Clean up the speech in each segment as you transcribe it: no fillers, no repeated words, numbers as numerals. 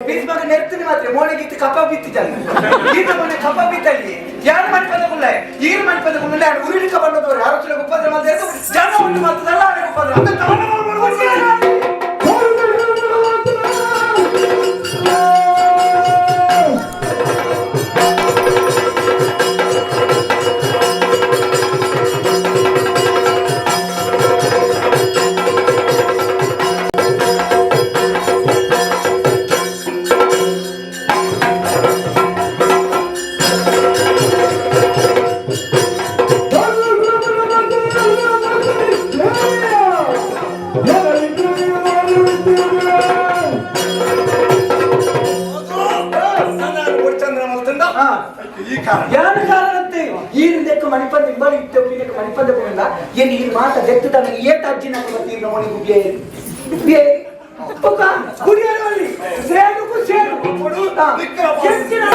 ಬೀಸ್ಮಾಗ ನೆರ್ತೀನಿ ಮಾತ್ರ ಮೋಳಿಗಿತ್ತು ಕಪ್ಪ ಬಿತ್ತಿದ್ದಲ್ಲ ಈತ ಮೊನ್ನೆ ಕಪ್ಪ ಬಿತ್ತಲ್ಲಿ ಯಾರು ಮಣಿಪದಗುಳ್ಳ ಈರು ಮಣಿಪದಗುಳ್ಳ ಯಾರು ಉರುಳಿಕ ಬಂದದವರು ಯಾರು ಚಲ ಉಪದ್ರ ಮಾಡಿದ್ರೆ ಜನ ಉಂಟು ಮಾಡ್ತದಲ್ಲ ಅವರಿಗೆ ಉಪದ್ರ ಅಂತ ये माता देखते था ये ताजी ना करती है नमोनी गुबिये गुबिये ओका गुबिये वाली सेड को पड़ोता कैसे ना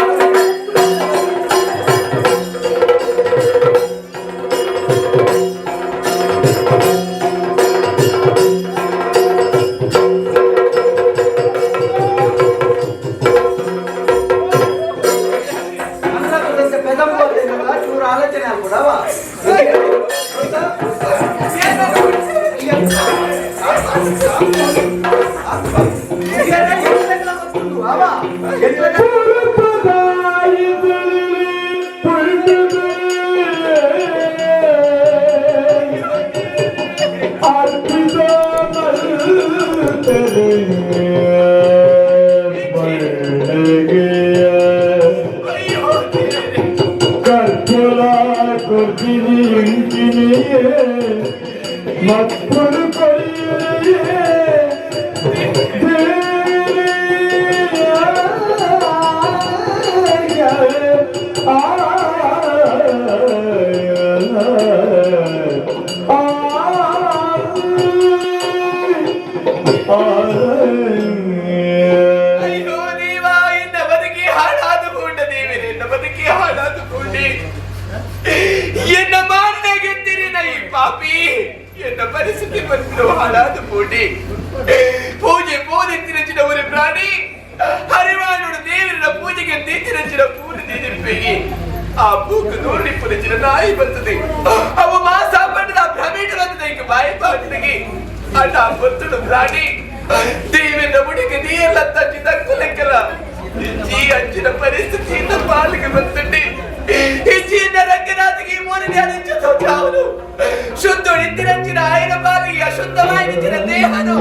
अंदर तो जैसे पैदा हुआ देखा चूर आलोचना है बुढ़ावा परिस्थिति पूजे पोदिंचिन ஒரு ಪ್ರಾಣಿ ಹರಿವಾನುಡು ದೇವರ ಪೂಜೆಗೆ ದೀಚಿನ ಪೂರ್ಣ ದೀದಿಪ್ಪೆಗಿ ಆ ಬೂಕು ದೂರ್ನಿ ಪುರಚಿನ ನಾಯಿ ಬರ್ತದೆ ಅವ ಮಾಸ ಪಟ್ಟದ ಭ್ರಮಿಟ ಬಂದದಕ್ಕೆ ಬಾಯಿ ಪಾಟಿಗೆ ಅಣ್ಣ ಬರ್ತದ ಪ್ರಾಣಿ ದೇವರ ಮುಡಿಗೆ ನೀಲ್ಲ ತಚ್ಚಿ ತಕ್ಕಲೆಕ್ಕಲ ಈ ಅಂಚಿನ ಪರಿಸ್ಥಿತಿಯಿಂದ ಪಾಲಿಗೆ ಬಂತಂಡಿ ಹೆಚ್ಚಿನ ರಂಗನಾಥಿಗೆ ಮೂರನೇ ಅನಿಚ್ಚ ಅವನು ಶುದ್ಧ ನಿಂತಿರಂಚಿನ ಆಯ್ನ ಪಾಲಿಗೆ ಅಶುದ್ಧವಾಗಿನ ದೇಹನು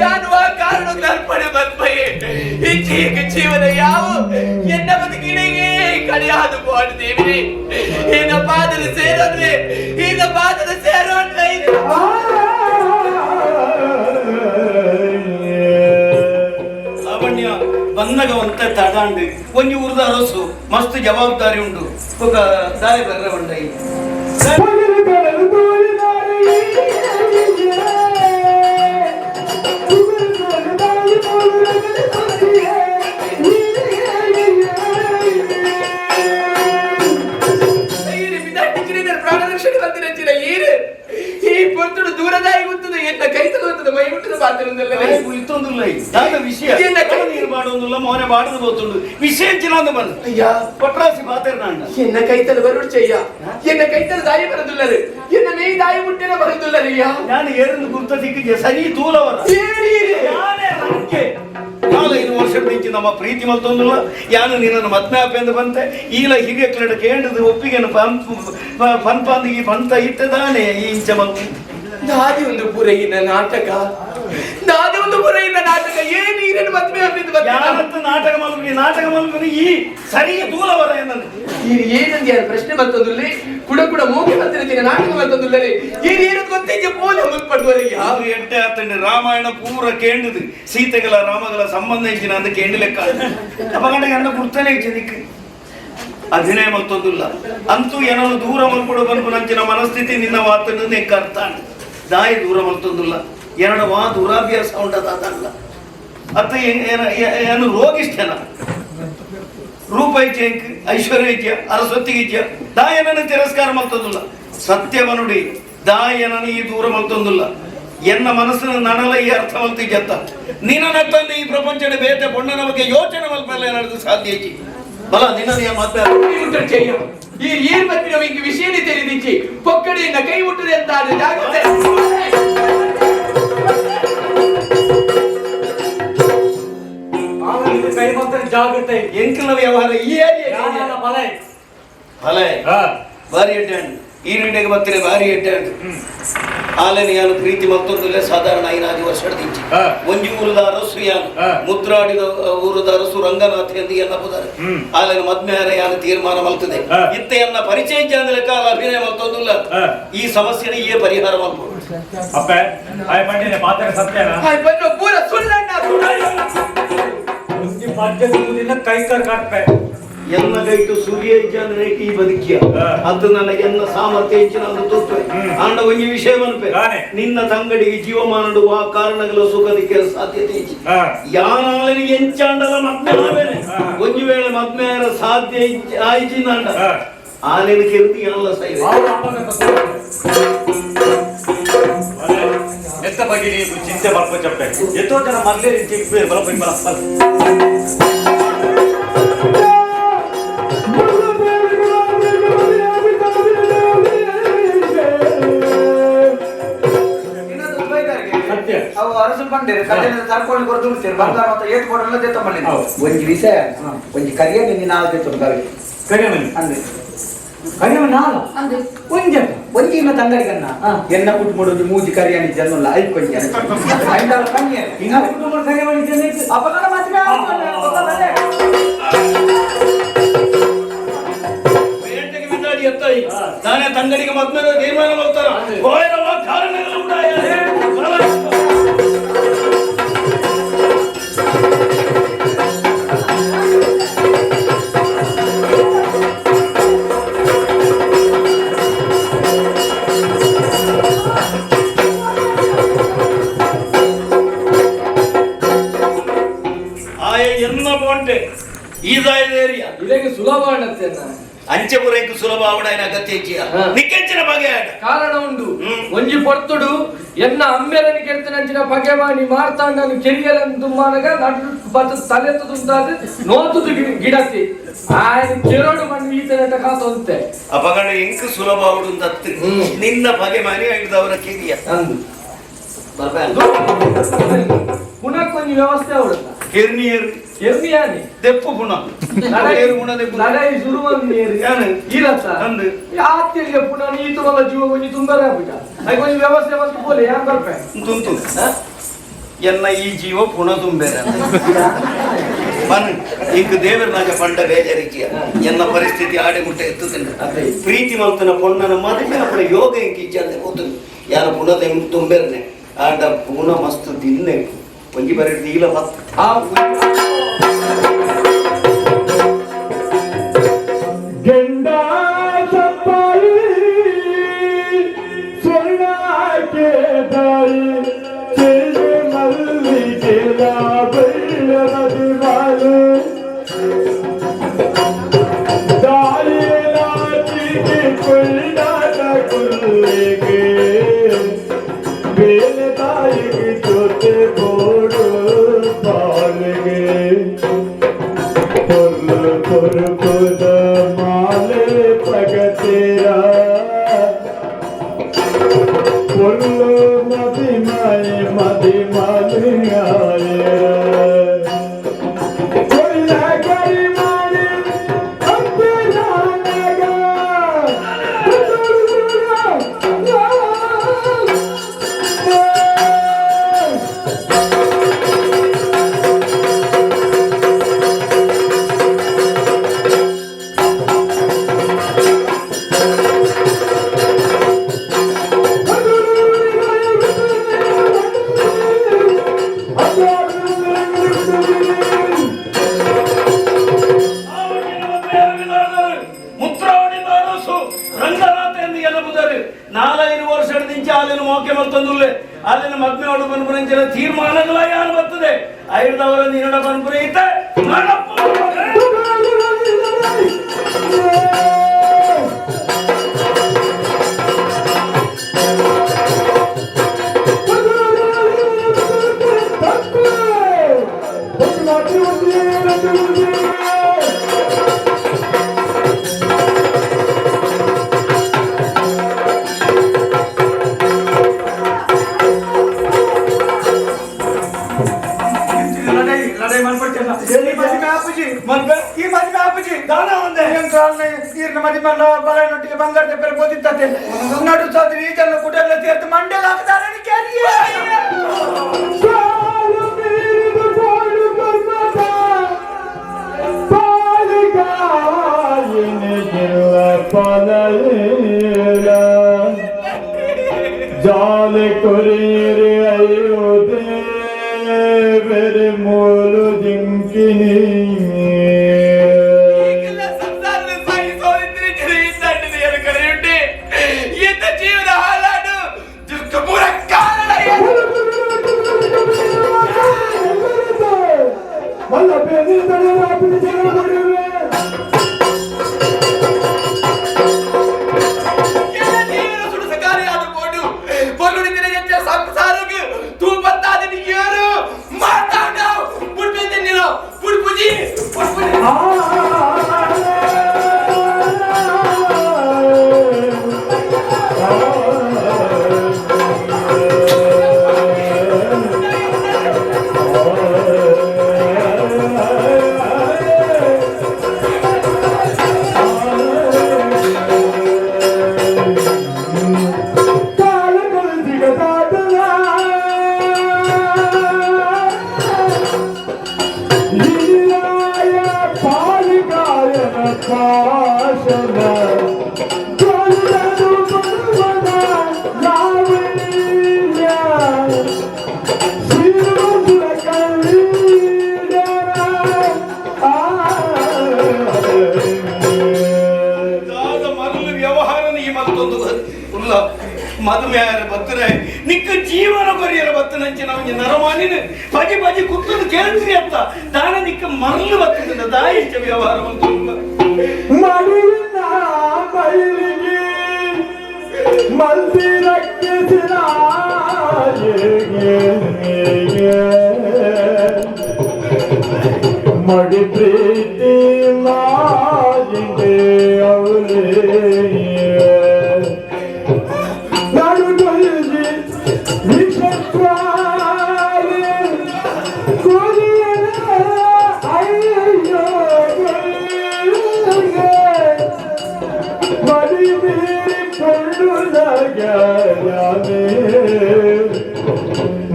ಯಾನುವ ಕಾರಣಗಳ ಅರ್ಪಣೆ ಮನ್ಮಯೇ ಹೆಚ್ಚಿಗೆ ಜೀವನ ಯಾವ ಎನ್ನ ಬದುಕಿನೆಗೆ ಕಡೆಯಾದು ಬಾಡು ದೇವಿನೇ ಇನ್ನ ಪಾದದ ಸೇರೋನ್ವೆ ಇನ್ನ ಪಾದದ ಸೇರೋನ್ವೆ ಬಂದಗವಂತ ತಡಾಂಡು ಒಂಜಿ ಊರದ ಅರಸು ಮಸ್ತ್ ಜವಾಬ್ದಾರಿ ಉಂಟು ఒక ದಾಯ ಬರ್ರ ಉಂಡೈ ಪ್ರಾಣರಕ್ಷಣೆ ಬಂದಿರಚಿನ ಈ ಪೊರ್ತುಡು ದೂರದಾಗಿ ಗೊತ್ತದೆ ಎನ್ನ ಕೈತಲು ಗೊತ್ತದೆ ಮೈ ಮುಟ್ಟದ ಪಾತ್ರದಲ್ಲ ಇತ್ತೊಂದುಲ್ಲ ದಾದ ವಿಷಯ ನೀರು ಮಾಡೋದಿಲ್ಲ ಮೋನೆ ಮಾಡದು ಗೊತ್ತುಂಡು ವಿಷಯ ಚಿನಾಂದ ಬಂದು ಅಯ್ಯ ಪಟ್ರಾಸಿ ಪಾತ್ರನಾಂಡ ಎನ್ನ ಕೈತಲು ಬರುಡು ಚೆಯ್ಯ ಎನ್ನ ಕೈತಲು ದಾಯಿ ಬರದುಲ್ಲರು ಎನ್ನ ಮೇ ದಾಯಿ ಮುಟ್ಟಿನ ಬರದುಲ್ಲರಯ್ಯ ನಾನು ಏರನ್ನು ಗುರ್ತ ದಿಕ್ಕಿಗೆ ಸರಿ ತೂಲವರ ಯಾನೇ ರಂಕೆ 4-5 ವರ್ಷದ ಮಿಂಚಿ ನಮ್ಮ ಪ್ರೀತಿ ಮಲ್ತೊಂದಿಲ್ಲ ಯಾನು ನಿನ್ನನ್ನು ಮದ್ನಾಪೆ ಎಂದು ಬಂತೆ ಈಲ ಹೀಗೆ ಕ್ಲಡ ಕೇಂದ್ರದ ಒಪ್ಪಿಗೆನು ಪನ್ಪಾಂದಿಗೆ ಬಂತ ಇಟ್ಟದಾನೆ ಈ ಇಂಚ ಮಲ್ತು ನಾದಿ ಒಂದು ಪುರೈನ ನಾಟಕ ಏನು ಈರನ್ನು ಮದ್ವೆ ಹಾಕಿದ್ದು ಯಾವತ್ತು ನಾಟಕ ಮಲ್ಪನಿ ಈ ಸರಿ ದೂಲವರ ಏನಂದ್ರೆ ಏನಂದ ಯಾರು ಪ್ರಶ್ನೆ ಬರ್ತದಿಲ್ಲ ಕೂಡ ಮೂಗಿ ಬರ್ತಿರ್ತೀನಿ ನಾಟಕ ಬರ್ತದಿಲ್ಲರಿ ಏನು ಗೊತ್ತಿಗೆ ಪೋಲ ಮುಲ್ಪಡುವರೆ ಯಾವ ಎಟ್ಟೆ ಆತಂಡೆ ರಾಮಾಯಣ ಪೂರ ಕೇಂದ್ರದು ಸೀತೆಗಳ ರಾಮಗಳ ಸಂಬಂಧ ಇಚ್ಚಿನ ಅಂತ ಕೇಂದ್ರ ಲೆಕ್ಕ ಅಪಗಂಡೆಗೆ ಅನ್ನ ಗುರ್ತಾನೆ ಇಚ್ಚಿದಿಕ್ಕೆ ಅಭಿನಯ ಮತ್ತೊಂದಿಲ್ಲ ಅಂತೂ ಏನನ್ನು ದೂರ ಮಲ್ಪಡು ಬಂದು ನಂಚಿನ ಮನಸ್ಥಿತಿ ನಿನ್ನ ಮಾತನ್ನು ನೆಕ್ಕರ್ತಾನೆ ದಾಯಿ ದೂರ ಮಲ್ತೊಂದಿಲ್ಲ ಎರಡು ದುರಾಭ್ಯಾಸ ಉಂಟದಲ್ಲ ಅತ್ತ ಏನು ರೋಗಿಷ್ಠನ ರೂಪ ಐಚ್ಯ ಐಶ್ವರ್ಯ ಐಚ್ಯ ಅರಸ್ವತ್ತಿಗಿಚ್ಯ ದಾಯನನ್ನು ತಿರಸ್ಕಾರ ಮಲ್ತೊಂದಿಲ್ಲ ಸತ್ಯವ ನುಡಿ ದಾಯನನ್ನು ಈ ದೂರ ಮಲ್ತೊಂದಿಲ್ಲ ಎನ್ನ ಮನಸ್ಸಿನ ನನಲ ಈ ಅರ್ಥವಂತಿ ಜತ್ತ ನಿನ್ನ ತಂದೆ ಈ ಪ್ರಪಂಚದ ಬೇತೆ ಪೊಣ್ಣನ ಬಗ್ಗೆ ಯೋಚನೆ ಮಲ್ಪಲ್ಲ ನಡೆದು ಸಾಧ್ಯ ಐತಿ ಬಲ ನಿನ್ನ ಮತ್ತೆ ചെയ്യും ഈ ഈർപ്പത്തിനോ എനിക്ക് വിഷയം തെളിയിച്ച് പൊക്കടിയുന്ന കൈവിട്ടത് എന്താണ് ജാഗ്രത ಕೈಮಂತ್ರ ಜಾಗ್ರತೆ ಎಂಕಿನ ವ್ಯವಹಾರ ಈ ಫಲ ಭಾರಿ ಅಡ್ಡಾಂಡ್ ಈ ರೀಡಿಗೆ ಬರ್ತೀನಿ ಭಾರಿ ಅಡ್ಡಾಂಡ್ ಆಲೆನ ಯಾನು ಪ್ರೀತಿ ಮತ್ತೊಂದು ಸಾಧಾರಣ 5 ವರ್ಷ ದಿಂಚಿ ಒಂಜಿ ಊರದ ಅರಸು ಯಾನು ಮುದ್ರಾಡಿದ ಊರದ ಅರಸು ರಂಗನಾಥ್ ಎಂದು ಎನ್ನಬಹುದು ಆಲೆನ ಮದ್ಮೆಹಾರ ಯಾನು ತೀರ್ಮಾನ ಮಲ್ತದೆ ಇತ್ತೆ ಎನ್ನ ಪರಿಚಯ ಅಂದ್ರೆ ಕಾಲ ಅಭಿನಯ ಮತ್ತೊಂದಿಲ್ಲ ಈ ಸಮಸ್ಯೆನ ಈ ಪರಿಹಾರ ಮಾಡ್ಬೋದು ಅಪ್ಪ ಆಯ್ ಬಂದಿದೆ ಮಾತಾಡ ಸತ್ಯನಾ ಆಯ್ ಬಂದು ಪೂರ ಸುಳ್ಳಣ್ಣ ಮುಂದಿ ಮಧ್ಯದಿಂದ ಕೈ ಕರ್ ಕಾಟ್ಪೆ ಎನ್ನ ಗೈಟು ಸೂರ್ಯ ಇಜ್ಜಂದ್ರೆ ಈ ಬದುಕಿಯ ಅದು ನನಗೆ ಎನ್ನ ಸಾಮರ್ಥ್ಯ ಹೆಚ್ಚಿನ ಒಂದು ತೋರ್ತವೆ ಆಂಡ ಒಂದು ವಿಷಯ ಮನ್ಪೆ ನಿನ್ನ ತಂಗಡಿಗೆ ಜೀವಮಾನಡುವ ಕಾರಣಗಳ ಸುಖದಿಕ್ಕೆ ಸಾಧ್ಯತೆ ಹೆಚ್ಚಿ ಯಾನಾಲನಿಗೆ ಎಂಚಾಂಡಲ ಮದ್ಮೇಲೆ ಒಂದು ವೇಳೆ ಮದ್ಮೇರ ಸಾಧ್ಯ ಆಯ್ಚಿಂದ ಆಲೆನ ಕೆರುತಿ ಎಲ್ಲ ಸೈವೆ ಎತ್ತ ಬಗ್ಗೆ ನೀವು ಚಿಂತೆ ಬರ್ಪ ಚಪ್ಪೆ ಎಷ್ಟೋ ಜನ ಮೊದಲೇ ರೀತಿ ಬರಪ್ಪ ಅರಸು ಬಂದಿರಿ ಕಲ್ಲಿನ ತರ್ಕೊಂಡು ಕೊಡು ದುಡ್ತೀರಿ ಬಂಗಾರ ಮತ್ತೆ ಏಟ್ ಕೊಡಲ್ಲ ಜೊತೆ ಮಾಡಿಲ್ಲ ಒಂಜಿ ವಿಷಯ ಒಂಜಿ ಕರಿಯ ನಿನ್ನ ನಾಲ್ ಜೊತೆ ಕರಿಯಮನಿ ಅಂದ್ರೆ ಕರಿಯಮ ನಾಲ್ ಅಂದ್ರೆ ಒಂಜಿ ಇನ್ನ ತಂಗಡಿಗನ್ನ ಎನ್ನ ಕುಟ್ಟು ಮಾಡೋದು ಮೂಜಿ ಕರಿಯಾನಿ ಜನ್ಮಲ್ಲ ಐದು ಕೊಂಜಿ ಐದಾರು ಕನ್ಯೆ ಇನ್ನ ಕುಟುಂಬ ಕರಿಯಮನಿ ಜನ ಅಪಕಡ ಮಾತ್ರ ಬೇಟೆಗೆ ಬಿದ್ದಾಡಿ ಎತ್ತಾಯಿ ನಾನೇ ತಂಗಡಿಗೆ ಮದ್ಮೇಲೆ ತೀರ್ಮಾನ ಮಾಡ್ತಾರ ಕಾರಣಗಳು ಕೂಡ ಇದಕ್ಕೆ ಸುಲಭ ಅನ್ನತ್ತೆ ಅಂಚೆಪುರಕ್ಕೆ ಸುಲಭ ಅವಡೈನ ಅಗತ್ಯ ನಿಕ್ಕೆಂಚಿನ ಬಗೆ ಕಾರಣ ಉಂಡು ಒಂಜಿ ಪೊರ್ತುಡು ಎನ್ನ ಅಮ್ಮೆರನಿ ಕೆಡ್ತನಂಚಿನ ಬಗೆವಾನಿ ಮಾರ್ತಾಂಡನು ಕೆರಿಯಲಂದು ಮಾನಗ ನಡು ಬತ್ತು ತಲೆತ್ತುಂತಾದ ನೋತುದು ಗಿಡತಿ ಆಯ್ನ ಕೆರಡು ಮಣ್ಣು ಈತನಟ ಕಾತೊಂತೆ ಅಪಗಡ ಎಂಕ್ ಸುಲಭ ಅವಡುಂದತ್ತು ನಿನ್ನ ಬಗೆ ಮನೆ ಹಿಡಿದವರ ಕಿರಿಯ ಅಂದು ಪುನಃ ಕೊಂಚ ವ್ಯವಸ್ಥೆ ಅವಡುತ್ತ ಕೆರ್ನಿಯರ್ ಕೆರ್ನಿಯಾನಿ ದೆಪ್ಪು ಪುನಃ ಲಡಾಯಿ ಶುರುವನ್ನೇರು ಇರತ್ತ ಅಂದು ಯಾತಿಗೆ ಪುನಃ ನೀತು ಮಲ್ಲ ಜೀವ ಕೊಂಚ ತುಂದರೆ ಆಗ್ಬಿಟ್ಟ ಅದು ಕೊಂಚ ವ್ಯವಸ್ಥೆ ಬಂದು ಬೋಲೆ ಯಾನ್ ಬರ್ಪೆ ತುಂತು ಎನ್ನ ಈ ಜೀವ ಪುನಃ ತುಂಬೇರ ಮನ್ ಇಂಕ ದೇವರನಾಗ ಪಂಡ ಬೇಜಾರಿಕೆಯ ಎನ್ನ ಪರಿಸ್ಥಿತಿ ಆಡೆ ಮುಟ್ಟ ಎತ್ತುತ್ತೇನೆ ಪ್ರೀತಿ ಮಲ್ತನ ಪೊಣ್ಣನ ಮದುವೆ ಅಪ್ಪಳ ಯೋಗ ಇಂಕ ಇಚ್ಛೆ ಅಂತ ಹೋತು ಯಾರ ಪುನಃ ತುಂಬೇರನೆ ಆಡ ಪುನಃ ಮಸ್ತ್ ದಿನ್ನೆ ಒಂಜಿ ಬರೀ ನೀಲ ಮಸ್ತ್ ಗಂಡ ಚಪ್ಪಾಯಿ ಸ್ವರ್ಣಕ್ಕೆ ದಾಯಿ ಚೆಲ್ಲೆ ಮಲ್ಲಿಗೆ ಬೆಳ್ಳ ಮದುವಾಲು ದಾಯಿ ಲಾಟಿಗೆ ಕೊಳ್ಳಾಟ ಕುಲ್ಲಿಗೆ ಬೇಲೆ ತಾಯಿಗೆ ಜೊತೆ ಬೋಡು ಪಾಲಿಗೆ ಪುರುಕುದ ಮಾಲೆ ಪ್ರಗತಿಯ ಪುಲ್ಲು ಮದಿ ಮಾಲಿಯಾಯ ಗರಿ ಮಾಡಿ ರಂಗನಾಥ ಎಂದು ಎನ್ನಬಹುದು 4-5 ವರ್ಷದಿಂದ ಅಲ್ಲಿನ ಮೋಕೆ ಮತ್ತೊಂದುಲ್ಲೆ ಅಲ್ಲಿನ ಮದ್ಮೆ ಅವಳು ಬನ್ಪುರಂಚಿನ ತೀರ್ಮಾನಗಳ ಯಾರು ಬರ್ತದೆ 5 ನಿರಡ ಬನ್ಪುರ ಇತ್ತೆ लढाई मन पडते ना ही माझी काय आपुजी ही माझी काय आपुजी दाना ಒಂದೇ ಏನ್ ಕಾರಣ ನೀರಿನ ಮದಿ ಮಣ್ಣ ಬಳೆನೊಟ್ಟಿಗೆ ಬಂಗಾರದ ಪೇರು ಬೋದಿತ್ತತೆ ನಡು ಸಾದ್ರಿ ಈಚೆಲ್ಲ ಕುಟೆಲ್ಲ ತೀರ್ಥ ಮಂಡ್ಯದ ಹಾಕ್ತಾರೆ जाल कोरे अयोधे मेरे मोल जिंकिनी ಈಗೆಲ್ಲ ಸಂಸಾರದ ಸಾಗಿಸೋದಿದ್ರೆ ಇದ್ದಂಟಿದೆಯನ್ನು ಕರೆಯುಂಟೆ ಎಂತ ಜೀವನ ಹಾಳಾಡು ದುಃಖ ಪೂರ ಕಾರಣ वल्ल बेनी तड़े अपनी जगह बढ़े ಎಲ್ಲ ಜೀವನ ಸುಡುಸಕಾರಿಯಾದ ಬೋಡು ಬೊಲ್ಲುಡಿದಿನ ಹೆಚ್ಚ ಸಂಸಾರಕ್ಕೆ ತೂ ಬತ್ತಾದ ಯಾರು ಮಾತಾಡ ಬುಡ್ಬಿದ್ದೆ ನೀನು ಬುಡ್ಬುಜಿ ಮದುವೆಯಾರ ಬತ್ತರೆ ನಿಕ್ಕ ಜೀವನ ಕೊರಿಯರ ಬತ್ತನಂಚೆ ನಮಗೆ ನರಮಾನಿನ ಬಜಿ ಬಜಿ ಕುತ್ತದು ಕೇಳ್ತೀರಿ ಅಂತ ದಾನ ನಿಕ್ಕ ಮರಳು ಬತ್ತದ ದಾಯಿಷ್ಟ ವ್ಯವಹಾರ ಮಡಿನ ಬಯಲಿಗೆ ಮಂದಿರಕ್ಕೆ ಮಡಿ ಪ್ರೀತಿ ಮಾಜಿಗೆ ಅವಳೇ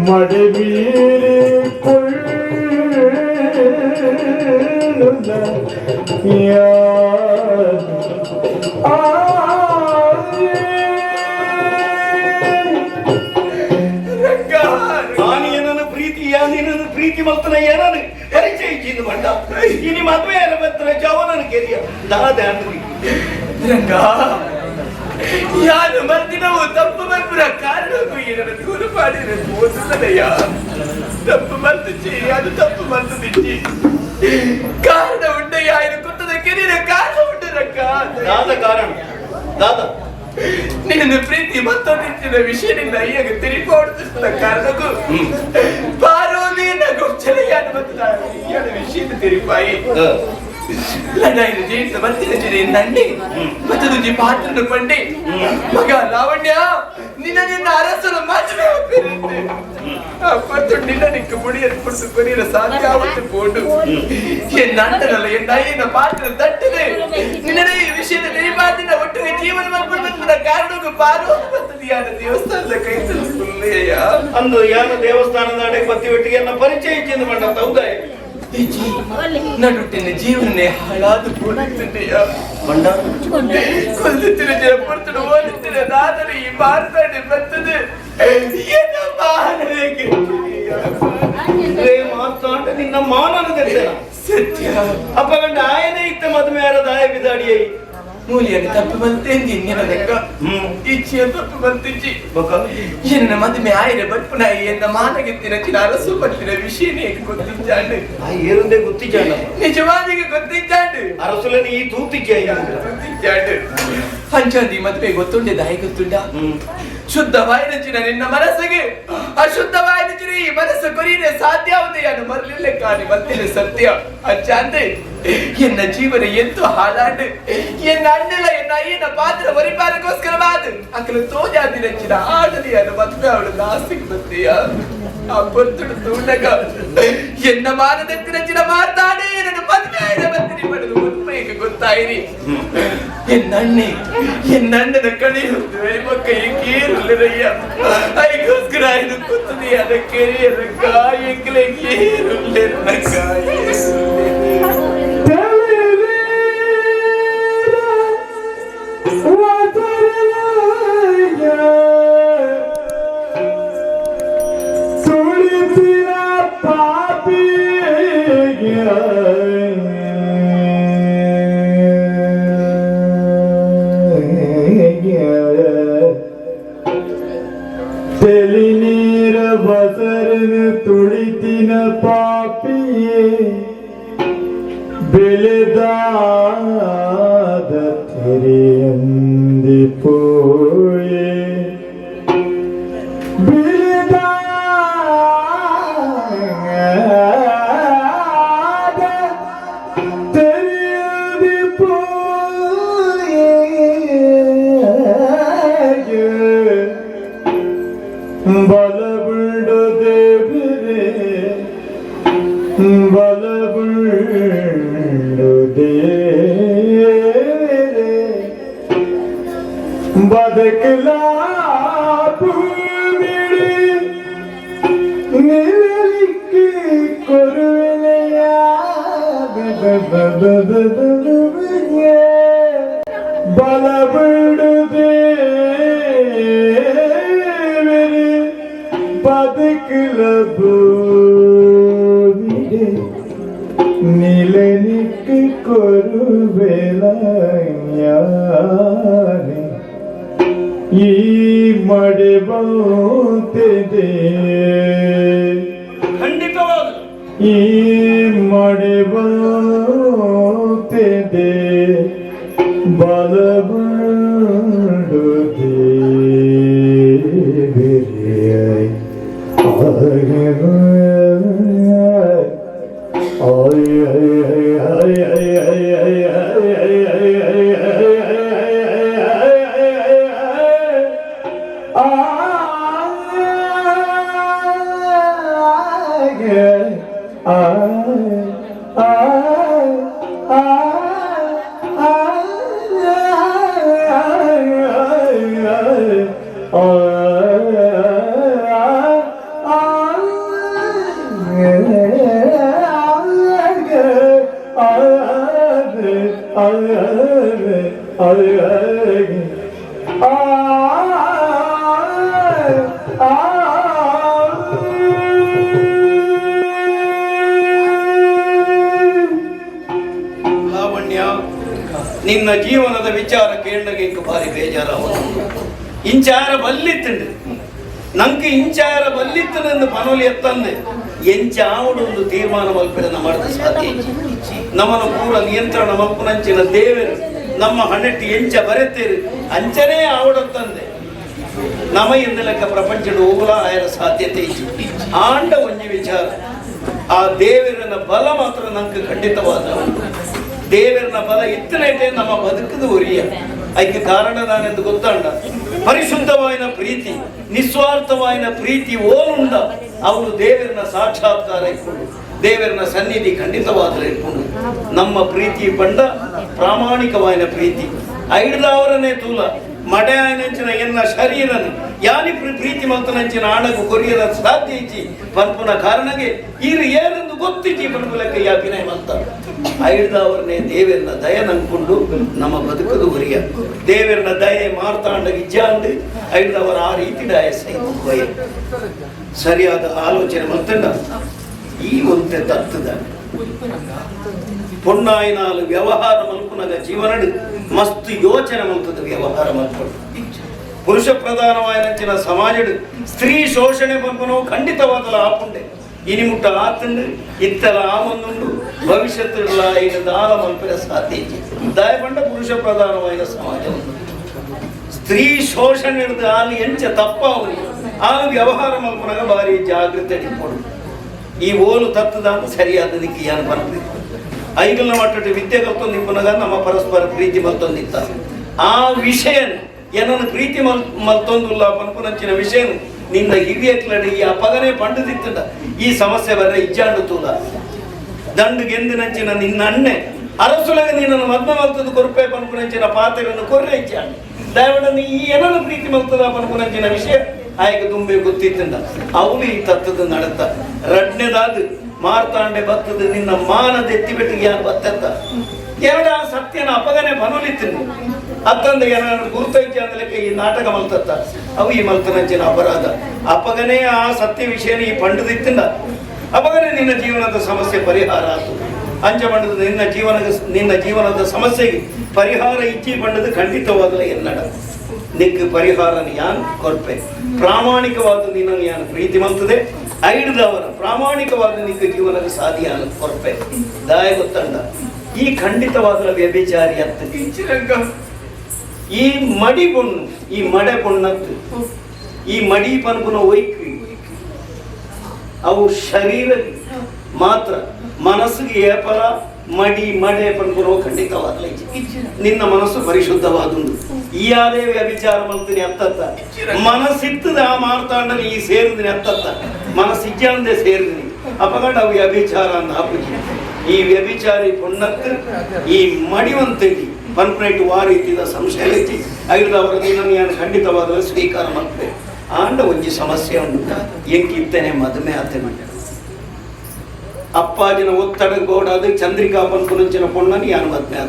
मड़े वीर ನಿನ್ನನ್ನು ಪ್ರೀತಿ ಮಲ್ತನ ಏನನು ಪರಿಚಯ ಇಚ್ಚಿಂದು ಬಂಡ ಇನಿ ಮದುವೆಯಾರ ಬತ್ತನ ಜವನನ ಕೆರಿಯ ದಾದ ರಂಗ ಯಾರು ಮರ್ದಿನವು ತಪ್ಪು ಮಲ್ಪುರ ಕಾರಣಕ್ಕೂ ಏನನ್ನು ದೂರ ಮಾಡಿದ್ರೆ ಓದಿಸಲಯ್ಯ ತಪ್ಪು ಮಲ್ತಿಚ್ಚಿ ಅದು ತಪ್ಪು ಮಲ್ತದಿಚ್ಚಿ ಕಾರಣ ಉಂಟಯ್ಯ ಇದು ಕುತ್ತದ ಕೆರಿಯ ಕಾರಣ ಉಂಟು ರಂಗ ದಾದ ಕಾರಣ ದಾದ ನಿನ್ನ ಪ್ರೀತಿ ಮತ್ತೊಂದಿನ ವಿಷಯದಿಂದ ಅಯ್ಯಗೆ ತಿರುಗಿ ಹೊಡೆದಿದ್ದ ಕಾರಣಕ್ಕೂ ಪಾರೋಲಿನ ಗೋಚಲೆಯನ್ನು ಮತ್ತು ವಿಷಯದ ತಿರುಪಾಯಿ ಲಡಾಯಿನ ಜೀವಿತ ಬರ್ತಿನ ಜನ ನಂಡಿ ಮತ್ತು ತುಜಿ ಪಾತ್ರನ ಪಂಡಿ ಮಗ ಲಾವಣ್ಯ ನಿನ್ನ ಅರಸನ ಮದುವೆ ಒಪ್ಪಿರುತ್ತೆ ಅಪ್ಪತ್ತು ನಿನ್ನ ನಿಕ್ಕ ಮುಡಿಯನ್ನು ಕೊಟ್ಟು ಕೊರಿಯರ ಸಾಧ್ಯಾವತ್ತು ಬೋಡು ಎನ್ನ ಅಣ್ಣನಲ್ಲ ಎನ್ನ ಅಯ್ಯನ ಪಾತ್ರ ತಟ್ಟದೆ ನಿನ್ನ ಈ ವಿಷಯದ ನಿರ್ಮಾದಿನ ಒಟ್ಟಿಗೆ ಜೀವನ ಮಲ್ಪಡ ಕಾರಣಕ್ಕೂ ಪಾರ್ವತಿ ಬರ್ತದೆಯಾದ ದೇವಸ್ಥಾನದ ಕೈ ತಲುಪುಲ್ಲೆಯ ಅಂದು ಯಾನ ದೇವಸ್ಥಾನದ ಅಡೆ ಪತ್ತಿ ಒಟ್ಟಿಗೆ ನನ್ನ ಪರಿಚಯ ಇಚ್ಚಿಂದು ಬಂಡ ಹೌದಾ ನಡುಟ್ಟಿನ ಜೀವನೇ ಹಾಳಾದು ಕೂಡುತ್ತದೆಯ ಬಂಡ ಕೊಲ್ದುತ್ತಿರ ಜನ ಪುರ್ತನು ಓದುತ್ತಿರ ನಾದರೆ ಈ ಮಾತಾಡಿ ಬರ್ತದೆ ಏನ ಮಾನಕ್ಕೆ ಮಾತಾಡ ನಿನ್ನ ಮಾನನ ಸತ್ಯ ಅಪ್ಪಗಂಡ ಆಯನೇ ಇತ್ತ ಮದುವೆಯಾರ ದಾಯ ಬಿದಾಡಿಯೈ ಮೂಲಿಯನ್ನು ತಪ್ಪು ಬಂತೇಂದಿ ನಿನ್ನದಕ್ಕ ಇಚ್ಛೆಯ ತಪ್ಪು ಬಂತಿಚ್ಚಿ ಎನ್ನ ಮದುವೆ ಆಯ್ರೆ ಬಪ್ಪುನ ಎನ್ನ ಮಾನಗೆತ್ತಿನ ಅರಸು ಬತ್ತಿನ ವಿಷಯ ನೀನು ಗೊತ್ತಿದ್ದಾಂಡು ಏರುಂದೇ ಗೊತ್ತಿದ್ದಾಂಡ ನಿಜವಾದಿಗೆ ಗೊತ್ತಿದ್ದಾಂಡು ಅರಸುಲನಿ ಈ ತೂತಿಗೆ ಗೊತ್ತಿದ್ದಾಂಡು ಹಂಚಂದಿ ಮದುವೆ ಗೊತ್ತುಂಡೆ ದಾಯಿ ಗೊತ್ತುಂಡ ಶುದ್ಧವಾಯಿನ ನಿನ್ನ ಮನಸ್ಸಿಗೆ ಅಶುದ್ಧವಾಯಿನ ಈ ಮನಸ್ಸು ಕೊರಿಯೇ ಸಾಧ್ಯಾವುದೆಯನ್ನು ಮರಲಿಲ್ಲ ಕಾಣಿ ಮತ್ತಿನ ಸತ್ಯ ಅಚ್ಚಾಂದೆ ಎನ್ನ ಜೀವನ ಎಂತೂ ಹಾಳಾಡು ಎನ್ನ ಅಣ್ಣಲ ಎನ್ನ ಅಯ್ಯನ ಪಾತ್ರ ವರಿಪಾರಗೋಸ್ಕರವಾದ ಅಕ್ಕಲು ತೋಜಾದಿ ನೆಚ್ಚಿನ ಆಡದಿಯನ್ನು ಮದುವೆ ಅವಳು ನಾಸ್ತಿಗೆ ಬಂದೆಯ ಆ ಪೊರ್ತುಡು ತೂಣಗ ಎನ್ನ ಮಾನದಕ್ಕೆ ನೆಚ್ಚಿನ ಮಾತಾಡಿ ನನ್ನ ಮದುವೆ ಆಯ್ದ ಬಂದಿರಿ ಪಡೆದು ಉನ್ಮೈಗೆ ಗೊತ್ತಾಯಿರಿ ಎನ್ನಣ್ಣನ ಕಳೆಯುವುದು ಮಕ್ಕ ಈ ಕೇರುಲ್ಲರಯ್ಯ ಅದಕ್ಕೋಸ್ಕರ ಇದು ಕೂತದೆ ಅದಕ್ಕೆ ಕಾಯಂಕಲೆ ಕೇರುಲ್ಲ ಕಾಯ ತೆಲಿ ನೀರ ಬಸರನ ತುಳಿತಿನ ಪಾಪಿಯೇ ಬೆಳೆದಾದ ತೆರೆಯಂದಿ ಪೋಯೆ ಬೆಳೆದಾದ ತೆರೆಯಂದಿ ಪೋಯೆ ಬಲಬುಂಡು ದೇವರೇ ಬಲಬುಂಡು ದೇವರೇ ಬದುಕಲಾ ಭೂಮಿಡಿ ನಿಲಲಿಕ್ಕೆ ಕೊರುವೆಲೆಯ ಬಲಬುಂಡು ಬದುಕಲ ಭೂಮಿಗೆ ನಿಲನಿಕ್ಕೆ ಕೊರುವೆಲ ಈ ಮಡೆ ಬಂತಿದೆ ಖಂಡಿತವಾದ ಈ ಮಡೆ ಬಂತಿದೆ ಬಲಬಂಡು ಲಾವಣ್ಯ, ನಿನ್ನ ಜೀವನದ ವಿಚಾರ ಕೇಳಗೆ ಬಾರಿ ಬೇಜಾರಾವುದು. ಇಂಚಾರ ಬಲ್ಲಿತ್ತಂಡು ನಂಗೆ ಇಂಚಾರ ಬಲ್ಲಿತ್ತನೆಂದು ಮನೋಲಿ ಎತ್ತಂದೆ ಎಂಚಾವಡೊಂದು ತೀರ್ಮಾನ ಮಲ್ಪಿನ ಮಾಡಿದ ಸಾಧ್ಯ ನಮ್ಮನ್ನು ಪೂರ ನಿಯಂತ್ರಣ ಮಲ್ಪುನಂಚಿನ ದೇವರು ನಮ್ಮ ಹಣೆಟ್ಟಿ ಎಂಚ ಬರೆತೇರು ಅಂಚನೇ ಆವಡತ್ತಂದೆ ನಮ ಎಂದ ಲೆಕ್ಕ ಪ್ರಪಂಚದ ಹೋಗಲ ಆಯರ ಸಾಧ್ಯತೆ ಇತ್ತು ಆಂಡ ಒಂಜಿ ವಿಚಾರ ಆ ದೇವರನ ಬಲ ಮಾತ್ರ ನಂಗೆ ಖಂಡಿತವಾದ ದೇವರನ ಬಲ ಇತ್ತನೇಟೆ ನಮ್ಮ ಬದುಕದ ಒರಿಯ ಅದಕ್ಕೆ ಕಾರಣ ನಾನೆಂದು ಗೊತ್ತಾಂಡ ಪರಿಶುದ್ಧವಾಯಿನ ಪ್ರೀತಿ ನಿಸ್ವಾರ್ಥವಾಯಿನ ಪ್ರೀತಿ ಓನುಂಡ ಅವನು ದೇವರನ ಸಾಕ್ಷಾತ್ಕಾರ ಇಟ್ಕೊಂಡು ದೇವರನ ಸನ್ನಿಧಿ ಖಂಡಿತವಾದರೆ ಇಟ್ಕೊಂಡು ನಮ್ಮ ಪ್ರೀತಿ ಬಂಡ ಪ್ರಾಮಾಣಿಕವಾಯಿನ ಪ್ರೀತಿ ಐಡ್ದವರನೇ ತೂಲ ಮಡೆ ಆಯ್ನಂಚಿನ ಎನ್ನ ಶರೀರನು ಯಾನಿ ಪ್ರೀತಿ ಮಂತನಂಚಿನ ಆಣಗು ಕೊರಿಯದ ಸಾಧ್ಯ ಇಚ್ಚಿ ಪನ್ಪುನ ಕಾರಣಗೆ ಈರು ಏನೆಂದು ಗೊತ್ತಿಚ್ಚಿ ಪನ್ಪುಲಕ್ಕ ಯಾಪಿನೇ ಮಂತ ಐಡ್ದವರನೇ ದೇವರನ ದಯ ನಂಬ್ಕೊಂಡು ನಮ್ಮ ಬದುಕದು ಒರಿಯ ದೇವರನ ದಯೆ ಮಾರ್ತಾಂಡ ಇಜ್ಜಾಂಡು ಐಡ್ದವರ ಆ ರೀತಿ ದಯ ಸಹಿತ ಸರಿಯಾದ ಆಲೋಚನೆ ಮಂತಂಡ ಈ ಒಂತೆ ತತ್ತದ ಪೊನ್ನಾಯಿನಾಲು ವ್ಯವಹಾರ ಮಲ್ಪುನಗ ಜೀವನಡು ಮಸ್ತ್ ಯೋಚನೆ ಮಲ್ತದ ವ್ಯವಹಾರ ಮಲ್ಪಡು ಪುರುಷ ಪ್ರಧಾನವಾಯಿನಂಚಿನ ಸಮಾಜಡು ಸ್ತ್ರೀ ಶೋಷಣೆ ಮಲ್ಪನೋ ಖಂಡಿತವಾದಲ ಆಪುಂಡೆ ಇನಿ ಮುಟ್ಟ ಆತಂಡು ಇತ್ತಲ ಆಮಂದುಂಡು ಭವಿಷ್ಯತ್ತುಡ್ಲ ಐದು ದಾಲ ಮಲ್ಪಿನ ಸಾಧ್ಯ ದಯಪಂಡ ಪುರುಷ ಪ್ರಧಾನವಾಯಿನ ಸಮಾಜ ಸ್ತ್ರೀ ಶೋಷಣೆ ಹಿಡಿದು ಆಲು ಎಂಚ ತಪ್ಪಾವು ಆಲು ವ್ಯವಹಾರ ಮಲ್ಪನಾಗ ಬಾರಿ ಜಾಗ್ರತೆ ಇಟ್ಕೊಂಡು ಈ ಓಲು ತತ್ತದ ಅಂತ ಸರಿಯಾದ ದಿಕ್ಕಿ ಏನು ಬರ್ತದೆ ಐಗಲ್ನ ಮಟ್ಟದ ವಿದ್ಯೆ ಕಲ್ತೊಂದು ಇಪ್ಪನಾಗ ನಮ್ಮ ಪರಸ್ಪರ ಪ್ರೀತಿ ಮಲ್ತೊಂದಿತ್ತ ಆ ವಿಷಯ ಏನನ್ನು ಪ್ರೀತಿ ಮಲ್ತೊಂದುಲ್ಲ ಪನ್ಪುನಂಚಿನ ವಿಷಯ ನಿನ್ನ ಹಿರಿಯಕ್ಲಡಿ ಈ ಅಪಗನೆ ಪಂಡದಿತ್ತದ ಈ ಸಮಸ್ಯೆ ಬರ ಇಜ್ಜಾಂಡು ತೂಲ ದಂಡುಗೆಂದಿನಂಚಿನ ನಿನ್ನ ಅಣ್ಣೆ ಅರಸುಲಗ ನಿನ್ನನ್ನು ಮದ್ಮ ಮಲ್ತದ ಕೊರಪೆ ಪನ್ಪುನಂಚಿನ ಪಾತ್ರೆಯನ್ನು ಕೊರ್ರೆ ಇಜ್ಜಾಂಡು ದಯವಿಟ್ಟು ಈ ಏನನ್ನು ಪ್ರೀತಿ ಮಲ್ತದ ಪನ್ಪುನಂಚಿನ ವಿಷಯ ಆಯ್ಕೆ ತುಂಬೆ ಗೊತ್ತಿತ್ತಂದ ಅವಳು ಈ ತತ್ವದ ನಡತ ರಡ್ನೆದಾದ ಮಾರ್ತಾಂಡೆ ಬತ್ತದ ನಿನ್ನ ಮಾನದೆತ್ತಿ ಬಿಟ್ಟು ಯಾರು ಬತ್ತತ್ತ ಎರಡ ಸತ್ಯನ ಅಪಗನೆ ಬನುಲಿತ್ತು ಅತ್ತಂದ ಏನಾದ್ರು ಗುರುತೈತ್ಯ ಅಂದಲಕ್ಕೆ ಈ ನಾಟಕ ಮಲ್ತತ್ತ ಅವು ಈ ಮಲ್ತನಂಚಿನ ಅಪರಾಧ ಅಪಗನೆ ಆ ಸತ್ಯ ವಿಷಯನ ಈ ಪಂಡದಿತ್ತಿಂದ ಅಪಗನೆ ನಿನ್ನ ಜೀವನದ ಸಮಸ್ಯೆ ಪರಿಹಾರ ಆತು ಅಂಚ ಪಂಡದ ನಿನ್ನ ಜೀವನದ ಸಮಸ್ಯೆಗೆ ಪರಿಹಾರ ಇಚ್ಚಿ ಪಂಡದು ಖಂಡಿತವಾಗಲೇ ಎನ್ನಡ ನಿಕ್ಕ ಪರಿಹಾರನ ಯಾನ್ ಕೊರ್ಪೆ ಪ್ರಾಮಾಣಿಕವಾದ ನಿನ್ನನ್ನು ಯಾನ್ ಪ್ರೀತಿ ಮಲ್ತದೆ ಐಡದವರ ಪ್ರಾಮಾಣಿಕವಾದ ನಿಕ್ಕ ಜೀವನದ ಸಾಧ್ಯ ಕೊರ್ಪೆ ದಾಯ ಗೊತ್ತಂಡ ಈ ಖಂಡಿತವಾದ ವ್ಯಭಿಚಾರಿ ಅತ್ತ ಈ ಮಡಿ ಪೊಣ್ಣು ಈ ಮಡೆ ಪೊಣ್ಣತ್ತು ಈ ಮಡಿ ಪನ್ಪುನ ಒಯ್ಕಿ ಅವು ಶರೀರ ಮಾತ್ರ ಮನಸ್ಸಿಗೆ ಏಪಲ ಮಡಿ ಮಡೆ ಪನ್ಪುನ ಖಂಡಿತವಾಗಲೇ ನಿನ್ನ ಮನಸ್ಸು ಪರಿಶುದ್ಧವಾದುಂಡು ಈ ಆದೇ ವ್ಯಭಿಚಾರ ಮಲ್ತೀನಿ ಅತ್ತತ್ತ ಮನಸ್ಸಿತ್ತದ ಆ ಮಾರ್ತಾಂಡನ ಈ ಸೇರಿದಿನಿ ಅತ್ತತ್ತ ಮನಸ್ಸಿಜ್ಜಂದೆ ಸೇರಿದಿನಿ ಅಪಗಂಡ ಅವು ವ್ಯಭಿಚಾರ ಅಂತ ಹಾಪುಜಿ ಈ ವ್ಯಭಿಚಾರಿ ಪೊಣ್ಣತ್ತು ಈ ಮಡಿವಂತಗಿ ಪನ್ಪುನೈಟ್ ವಾ ರೀತಿಯ ಸಂಶಯ ಐತಿ ಐದವರ ದಿನ ನಾನು ಖಂಡಿತವಾಗಲೇ ಸ್ವೀಕಾರ ಮಾಡ್ತೇವೆ ಆಂಡ ಒಂಜಿ ಸಮಸ್ಯೆ ಉಂಟು ಎಂಕಿತ್ತೇನೆ ಮದುವೆ ಆತೇನೆ ಅಪ್ಪಾಜಿನ ಒತ್ತಡ ಗೋಡಾದ ಚಂದ್ರಿಕಾ ಪನ್ಪುನಂಚಿನ ಪೊಣ್ಣನ ಯಾನು ಮದುವೆ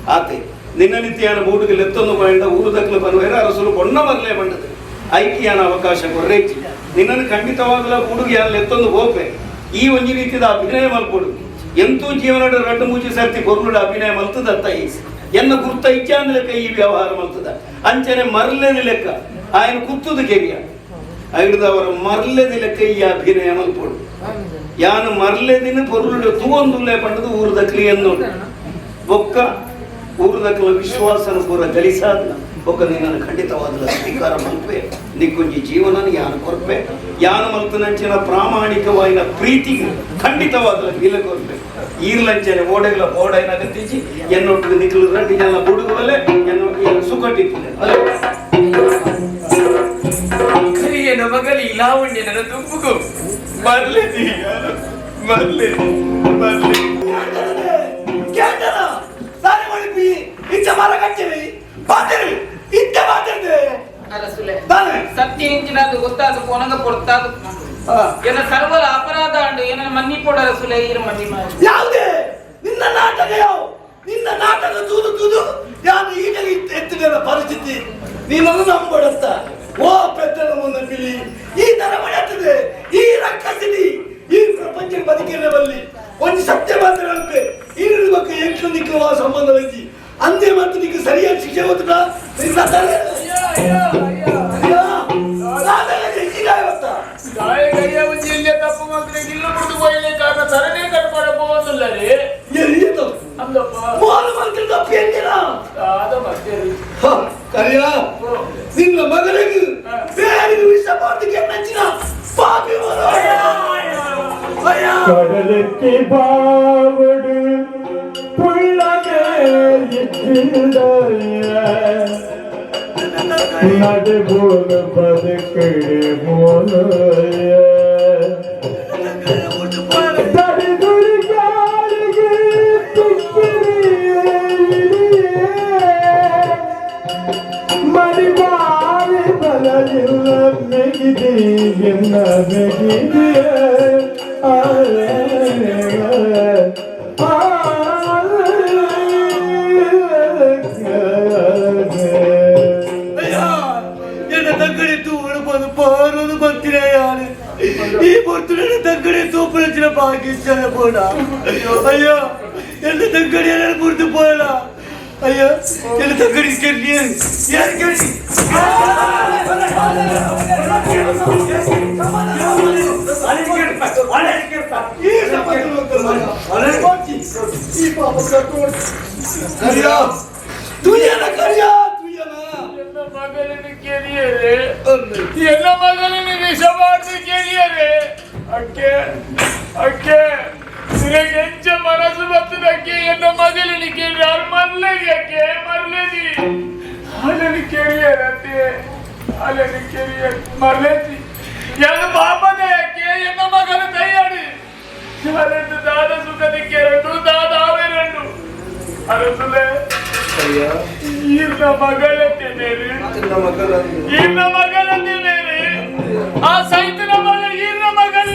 ಆತೆ ನಿನ್ನ ನಿತ್ಯಾನ ಬೂಡುಗೆ ಲೆತ್ತೊಂದು ಬಂಡ ಊರುದಕ್ಕಲು ಬರುವೇರ ಅರಸರು ಪೊಣ್ಣ ಬರಲೇ ಬಂಡದು ಐಕ್ಯಾನ ಅವಕಾಶ ಕೊರ್ರೇಚಿ ನಿನ್ನನ್ನು ಖಂಡಿತವಾಗಲ ಬೂಡುಗೆ ಯಾರು ಲೆತ್ತೊಂದು ಹೋಪೆ ಈ ಒಂಜಿ ರೀತಿಯ ಅಭಿನಯ ಮಲ್ಪೊಡು ಎಂತೂ ಜೀವನದ ರಡ್ಡು ಮೂಜಿ ಸರ್ತಿ ಕೊರ್ನುಡ ಅಭಿನಯ ಮಲ್ತದತ್ತ ಈ ಎನ್ನ ಗುರ್ತ ಇಚ್ಛಾಂದ ಲೆಕ್ಕ ಈ ವ್ಯವಹಾರ ಮಲ್ತದ ಅಂಚನೆ ಮರ್ಲೆದ ಲೆಕ್ಕ ಆಯನ ಕುತ್ತುದ ಕೆರಿಯ ಐದವರ ಮರ್ಲೆದ ಲೆಕ್ಕ ಈ ಅಭಿನಯ ಮಲ್ಪೊಡು ಯಾನು ಮರ್ಲೆದಿನ ಪೊರುಳು ತೂವೊಂದುಲ್ಲೆ ಪಂಡದು ಊರುದಕ್ಲಿ ಎನ್ನೋಡು ಒಕ್ಕ ಊರುದಕ್ಕಲ ವಿಶ್ವಾಸನ ಪೂರ ಗಳಿಸಾದ ಒಕ್ಕ ನೀನನ್ನು ಖಂಡಿತವಾದ ಸ್ವೀಕಾರ ಮಲ್ಪೆ ನಿಕ್ಕೊಂಜಿ ಜೀವನ ಯಾನು ಕೊರ್ಪೆ ಯಾನು ಮಲ್ತನಂಚಿನ ಪ್ರಾಮಾಣಿಕವಾಯಿನ ಪ್ರೀತಿಗೆ ಖಂಡಿತವಾದ ಗೀಲ ಕೊರ್ಪೆ ಈರ್ಲಂಚನೆ ಓಡೆಗಳ ಓಡೈನ ಗತಿಸಿ ಎನ್ನೊಟ್ಟಿಗೆ ನಿಕ್ಕಲು ರಡ್ಡಿ ಜನ ಬುಡುಗುವಲೆ ಎನ್ನೊಟ್ಟಿಗೆ ಸುಖಟ್ಟಿತ್ತು ಕರಿಯನ ಮಗಲಿ ಲಾವಣ್ಯನ ತುಂಬುಗು ಮರ್ಲೆ ಮರ್ಲೆ ಮರ್ಲೆ ಸತ್ಯ ಹೆಂಚಿನದು ಗೊತ್ತಾದ ಕೊನಗ ಕೊಡ್ತಾದ ಏನ ಸರ್ವರ ಅಪರಾಧ ಅಂಡು ಏನ ಮನ್ನಿ ಕೊಡರ ಸುಲೆ ಇರ ಮನ್ನಿ ಯಾವುದೇ ನಿನ್ನ ನಾಟಕ ನಿನ್ನ ನಾಟಕ ತೂದು ಯಾರು ಈಗಲೇ ಎತ್ತಿನ ಪರಿಸ್ಥಿತಿ ನೀನನ್ನು ನಂಬಡತ್ತ ಓ ಪೆದ್ದನ ಮುಂದೆ ಬಿಲಿ ಈ ತರ ಮಾಡುತ್ತದೆ ಈ ರಕ್ಕಸಿಲಿ ಈ ಪ್ರಪಂಚ ಬದುಕಿರಬಲ್ಲಿ ಒಂದು ಸತ್ಯ ಮಾತ್ರ ಅನ್ಪೆ ಇದ್ರ ಬಗ್ಗೆ ಎಂಟು ನಿಕ್ಕುವ ಸಂಬಂಧವೈತಿ ಅಂದೇ ಮತ್ತು ನಿಕ್ಕೆ ಸರಿಯಾದ ಶಿಕ್ಷೆ ಗೊತ್ತುಂಟಾ ತಪ್ಪು ಮಾತ್ರ ಇಲ್ಲ ಬಿಟ್ಟು ಹೋಯ್ಲೆ ಕಾರಣ ಸರಣಿ ಕಟ್ಪಾಡ ಹೋಗೋದಿಲ್ಲ ರೀ ನಿನ್ನ ಮಗನಿಗೆ ಬೇರೆ ವಿಷ ಮಾಡ್ಲಿಕ್ಕೆ ನಚ್ಚಿನ ಪಾಪಿ கடலுக்கு பாவடு புள்ளமே நடுபோல பதுக்கிடு மோனைய மடிவாரி பலரில் மெகிதி என்ன மெகிதிய ഈ പൊറത്തുള്ള തക്കടി തൂപ്പിളിച്ചിനെ പാകിസ്ഥാനെ പോടാ അയ്യോ എന്റെ തക്കടി പുറത്ത് പോയടാ അയ്യോ എന്റെ തക്കടി ಮಗಳನ್ನು ಕೇಳಿಯರೆ ಎಲ್ಲ ಮಗಳನ್ನು ವಿಷ ಮಾಡಿದ ಕೇಳಿಯರೆ ಅಕ್ಕೆ ಅಕ್ಕೆ ನಿನಗೆ ಎಂಚ ಮನಸ್ಸು ಬರ್ತದಕ್ಕೆ ಎನ್ನ ಮಗಳನ್ನು ಕೇಳಿ ಅವ್ರು ಮರ್ಲೇದಿ ಅಕ್ಕೆ ಮರ್ಲೇದಿ ಅಲ್ಲಲ್ಲಿ ಕೇಳಿಯರತ್ತೆ ಅಲ್ಲಲ್ಲಿ ಕೇಳಿಯ ಮರ್ಲೇದಿ ಎಲ್ಲ ಪಾಪನೇ ಅಕ್ಕೆ ಎನ್ನ ಮಗನ ದಯ್ಯಾಡಿ ಅರೆಂದು ದಾದ ಸುಖದಕ್ಕೆ ಎರಡು ದಾದ ಆವೇರೆಂಡು ಅರಸುಲೆ ಈರ್ನ ಮಗಳಂತೆ ಬೇರೆ ಈರ್ನ ಮಗಳಂತೆ ಬೇರೆ ಆ ಸೈತನ ಮಗ ಈರ್ನ ಮಗಳು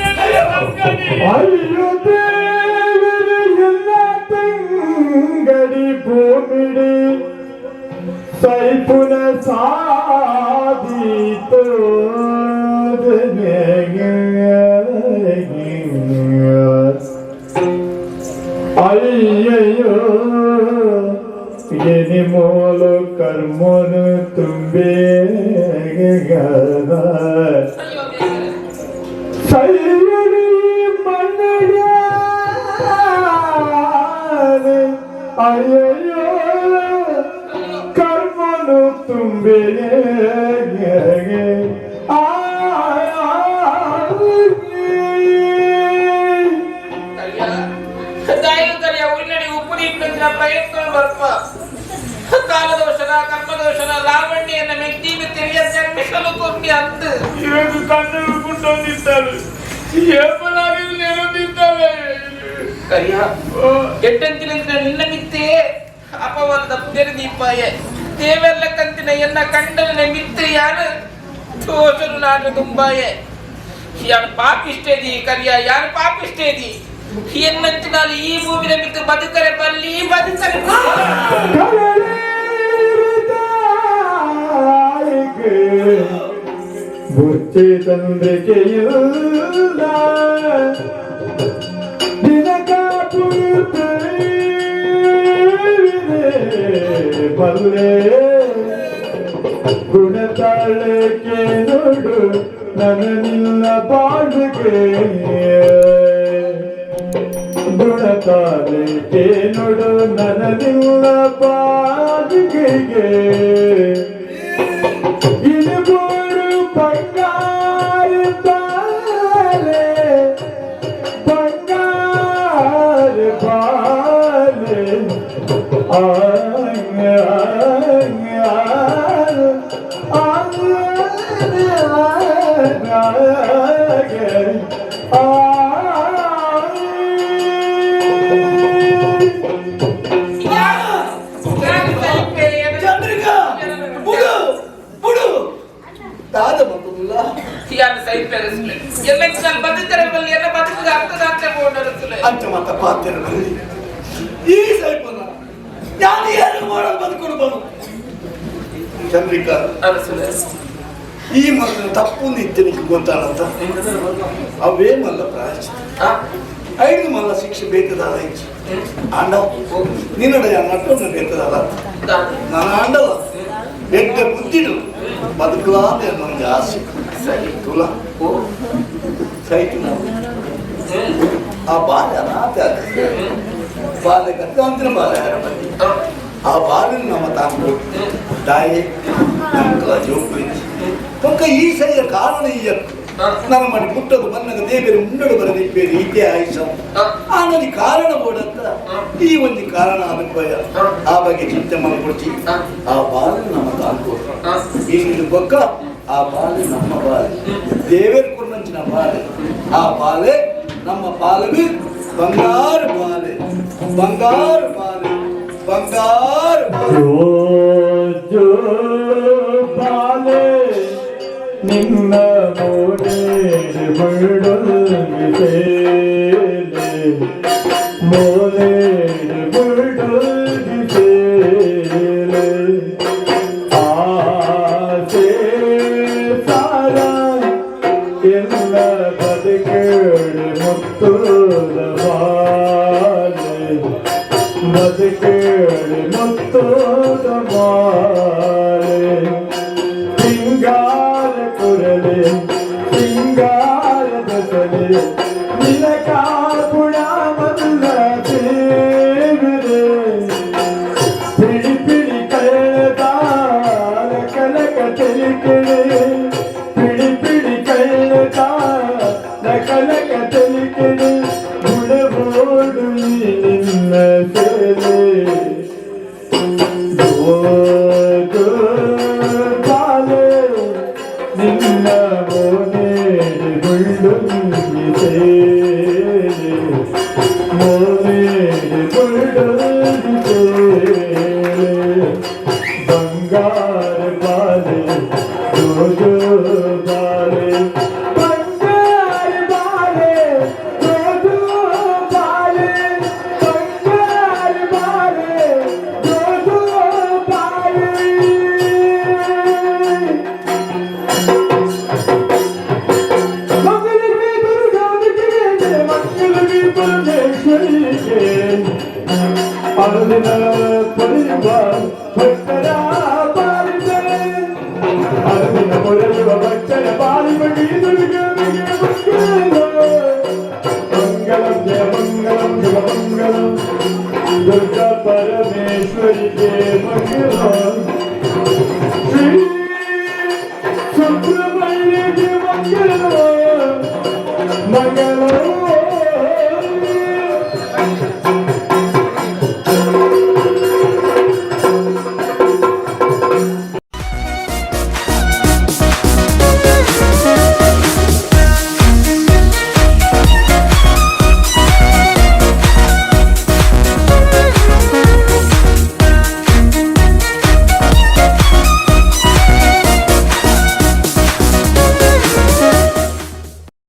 ಅಯ್ಯೋ ದೇವರೇ ಎಲ್ಲ ತಂಗಡಿ ಭೂಮಿಡಿ ಸೈಪುನ ಸಾದೀತೋ ಅಯ್ಯಯ್ಯೋ ಎನಿ ಮೂಲು ಕರ್ಮನು ತುಂಬೆ ಸೈರಿ ಮಣ್ಣಡ ಅಯ್ಯಯ್ಯೋ ಕರ್ಮನು ತುಂಬೆ ಪ್ರಯತ್ನ ಬರ್ಪ ಕಾಲದೋಷನ ಕರ್ಮದೋಷನ ಲಾವಣ್ಯನ ಮೆಟ್ಟಿಗೆ ತೆರೆಯ ಜನ್ಮಿಸಲು ಕೊಂಡಿ ಅಂತ ಇವಾಗ ಕಣ್ಣು ಕುಂಟೊಂದಿದ್ದಾಳೆ ಏಪಲಾಗಿ ನೆನೆದಿದ್ದಾಳೆ ಎಟ್ಟಂತಿನ ನಿನ್ನ ಮಿತ್ತೆ ಅಪವಾದ ಪುಜರ ದೀಪಾಯ ದೇವೆಲ್ಲ ಕಂತಿನ ಎನ್ನ ಕಂಡನ ಮಿತ್ತೆ ಯಾರು ದೋಷರು ನಾಡು ತುಂಬಾಯ ಯಾರು ಪಾಪಿಷ್ಟೇದಿ ಕರಿಯ ಯಾರು ಪಾಪಿಷ್ಟೇದಿ ಎನ್ನಂತೆ ನಾನು ಈ ಭೂಮಿನ ಮಿತ್ತು ಬದುಕರೆ ಬಲ್ಲಿ ಬದುಕರೆ ಬುಚ್ಚಿ ತಂದ್ರಿಕೆಯಿಲ್ಲ ದಿನಕ ಬಲ್ಲೆ ಗುಣತಾಳಕ್ಕೆ ನೋಡು ನನ್ನ ನಿನ್ನ ಬಾಳಿಗೆ ಗುಣತಾಳಕ್ಕೆ ನೋಡು ನನ್ನ ನಿನ್ನ ಬಾಳಿಗೆ ಇಳುಗೋಡು ಬಂಗಾರ ಬಾಲೆ ಬಂಗಾರ ಬಾಲೆ ಚಂದ್ರಿಕಾ ಈ ಮಗನ ತಪ್ಪು ನಿತ್ಯನಿಗೆ ಗೊತ್ತಾಗತ್ತ ಅವೇ ಮಲ್ಲ ಪ್ರಾಯಶ್ಚಿತ್ತ 5 ಮಲ್ಲ ಶಿಕ್ಷೆ ಬೇಕದಾದ ಆಂಡ ನಿನ್ನಡ ನಟ್ಟೊಂದು ಬೇಕದಾದ ನಾನು ಆಂಡಲ್ಲ ಎಡ್ಡ ಬುದ್ಧಿಡು ಬದುಕಲಾದ ನನಗೆ ಆಸೆ ತುಲ ಸೈತು ನಾವು ಆ ಬಾಲ್ಯ ಅನಾಥ ಬಾಲ್ಯ ಗಂಗಾಂತರ ಬಾಲ್ಯ ಆ ಬಾಲ್ಯ ನಮ್ಮ ತಾನು ತಾಯಿ ನಮ್ಕಲ ಜೋಪು ಪಕ್ಕ ಈ ಸೈಯ ಕಾರಣ ಈ ನನ್ನ ಮನೆ ಪುಟ್ಟದು ಬನ್ನಗ ದೇವರ ಮುಂಡಳು ಬರದಿಪ್ಪೇರಿ ಇದೇ ಆಯುಷ ಆ ನನಗೆ ಕಾರಣ ಬೋಡಂತ ಈ ಒಂದು ಕಾರಣ ಅನುಭವ ಆ ಬಗ್ಗೆ ಚಿಂತೆ ಮಾಡಿಕೊಡ್ತಿ ಆ ಬಾಲ್ಯ ನಮ್ಮ ತಾನು ಇಲ್ಲಿ ಪಕ್ಕ ಆ ಬಾಲ್ಯ ನಮ್ಮ ಬಾಲ್ಯ ದೇವರ ಕೊಡಂಚಿನ ಬಾಲ್ಯ ಆ ಬಾಲ್ಯ ನಮ್ಮ ಬಾಲವಿ ಬಂಗಾರು ಬಾಲೆ ಬಂಗಾರು ಬಾಲೆ ಬಂಗಾರು ಜೋ ಬಾಲೆ ನಿನ್ನ ಮೋಡೆ ಮುರುಡೊಂದಿದೆ ಮೋಲೆ ಮುರುಡೊಂದಿದೆ ಆಸೆ ಸಾರ ಎಲ್ಲ ಬದುಕೇಳು ಮುತ್ತುದ ಮಾಲೆ ಬದುಕೇಳು ಮುತ್ತುದ ಮಾಲೆ ಸಿಂಗಾರ ಕುರಲೆ ಸಿಂಗಾರ ಬಸಲೆ ನಿಲಕ ಪುಣ ಮಲ್ಲ ದೇವರೇ ಪಿಡಿ ಪಿಡಿ ಕಳೆದಾರ ಕಲಕ ನಿನ್ನ ಮೋನೇಡಿ ಮುಳ್ಳುಂಗಿಸೆ ಮೋನೇಡಿ ಮುಳ್ಳುಂಗಿಸೆ ಬಂಗಾರ ಬಾಲೆ ಜೋಜೋ ಬಾಲೆ ಬಂಗಾರ ಬಾಲೆ ಜೋಜೋ ಬಾಲೆ ಬಂಗಾರ ಬಾಲೆ ಜೋಜೋ ಬಾಲೆ ಅನುದಿನ ಪಡೆಯುವ ಭಕ್ತರ ಬಾಳಿದೆ ಅನುದಿನ ಪಡೆಯುವ ಭಕ್ತರ ಬಾಳಿವ ಗೀದುವಿಗೆ ಮಂಗಳಂ ಜಯ ಮಂಗಳಂ ಶಿವ ಮಂಗಳಂ ದುರ್ಗಾ ಪರಮೇಶ್ವರಿಗೆ ಮಂಗಳಂ ಶ್ರೀ ಸುಬ್ರಹ್ಮಣ್ಯಗೆ ಮಂಗಳಂ ಮಂಗಳಂ